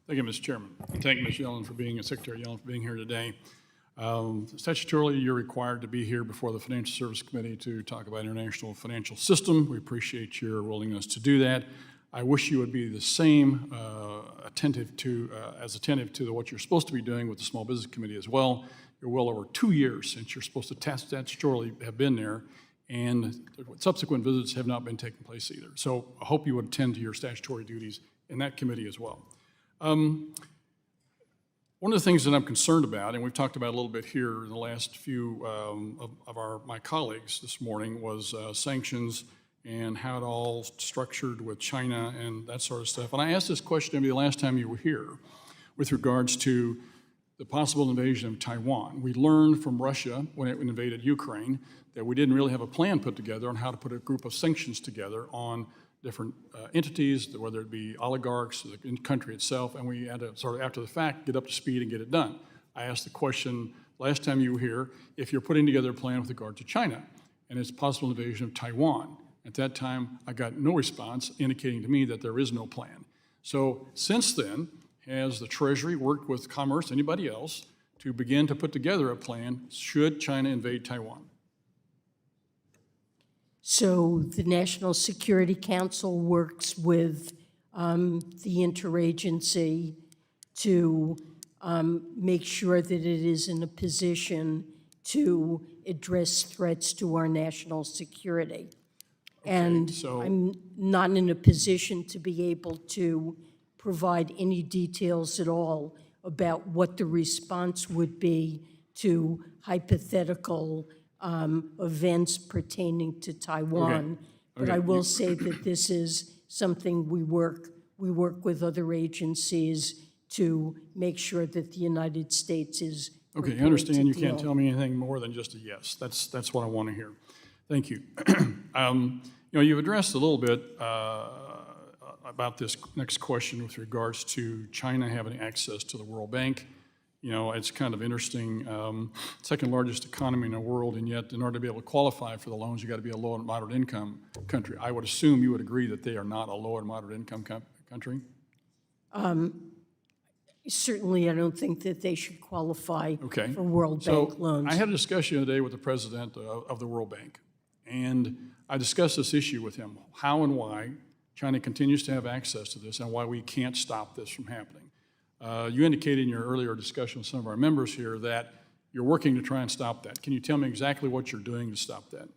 Thank you, Mr. Chairman. And thank Ms. Yellen for being, Secretary Yellen for being here today. Statutorily, you're required to be here before the Financial Service Committee to talk about international financial system. We appreciate your willingness to do that. I wish you would be the same attentive to what you're supposed to be doing with the Small Business Committee as well. You're well over 2 years since you're supposed to statutorily have been there, and subsequent visits have not been taking place either. So I hope you would attend to your statutory duties in that committee as well. One of the things that I'm concerned about, and we've talked about a little bit here in the last few of my colleagues this morning, was sanctions and how it all structured with China and that sort of stuff. And I asked this question maybe the last time you were here with regards to the possible invasion of Taiwan. We learned from Russia when it invaded Ukraine that we didn't really have a plan put together on how to put a group of sanctions together on different entities, whether it be oligarchs, the country itself, and we had to sort of, after the fact, get up to speed and get it done. I asked the question last time you were here, if you're putting together a plan with regard to China and its possible invasion of Taiwan. At that time, I got no response indicating to me that there is no plan. So since then, has the Treasury worked with Commerce, anybody else, to begin to put together a plan should China invade Taiwan? So the National Security Council works with the interagency to make sure that it is in a position to address threats to our national security. Okay, and so I'm not in a position to be able to provide any details at all about what the response would be to hypothetical events pertaining to Taiwan. Okay. But I will say that this is something we work with other agencies to make sure that the United States is okay. I understand you can't tell me anything more than just a yes. That's what I want to hear. Thank you. You've addressed a little bit about this next question with regards to China having access to the World Bank. It's kind of interesting, second largest economy in the world, and yet in order to be able to qualify for the loans, you got to be a low and moderate income country. I would assume you would agree that they are not a low and moderate income country? Certainly, I don't think that they should qualify for World Bank loans. I had a discussion today with the president of the World Bank, and I discussed this issue with him, how and why China continues to have access to this and why we can't stop this from happening. You indicated in your earlier discussion with some of our members here that you're working to try and stop that. Can you tell me exactly what you're doing to stop that?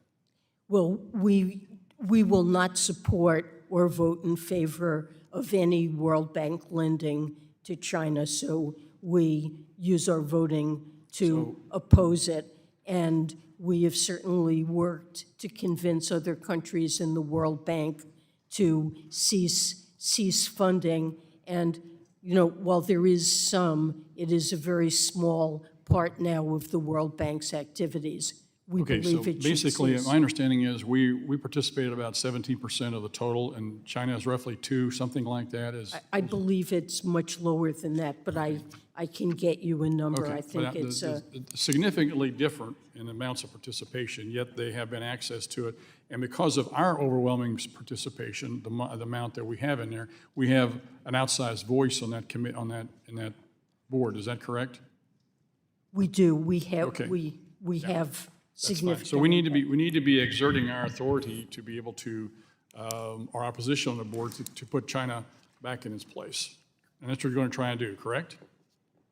Well, we will not support or vote in favor of any World Bank lending to China, so we use our voting to oppose it. And we have certainly worked to convince other countries in the World Bank to cease funding. And while there is some, it is a very small part now of the World Bank's activities. We believe it should basically, cease. My understanding is we participate about 17% of the total, and China is roughly 2%, something like that. I believe it's much lower than that, but I can get you a number. Okay, I think it's significantly different in amounts of participation, yet they have been access to it. And because of our overwhelming participation, the amount that we have in there, we have an outsized voice on that in that board. Is that correct? We do. We have okay. we have significant. So we need to be exerting our authority to be able to our opposition on the board to put China back in its place, and that's what you're going to try and do. Correct?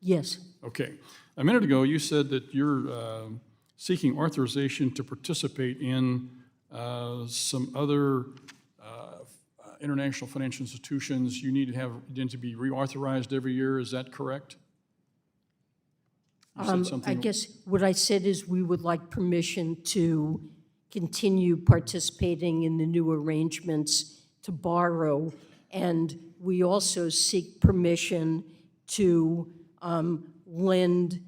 Yes. Okay. A minute ago, you said that you're seeking authorization to participate in some other international financial institutions. You need to be reauthorized every year. Is that correct? I guess what I said is we would like permission to continue participating in the new arrangements to borrow, and we also seek permission to lend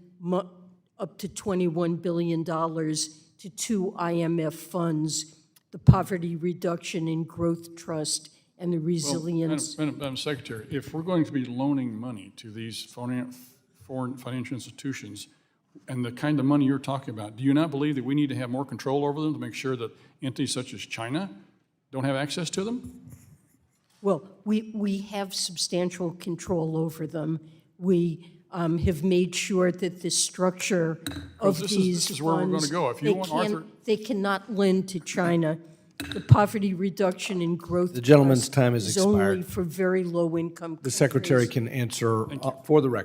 up to $21 billion to 2 IMF funds, the Poverty Reduction and Growth Trust and the Resilience. Well, Madam Secretary, if we're going to be loaning money to these foreign financial institutions and the kind of money you're talking about, do you not believe that we need to have more control over them to make sure that entities such as China don't have access to them? Well, we have substantial control over them. We have made sure that the structure of This these is where we're gonna funds, go. If you want, Arthur- they cannot lend to China. The poverty reduction and growth. The gentleman's trust time has is only expired. for very low-income countries. The secretary can answer for the record.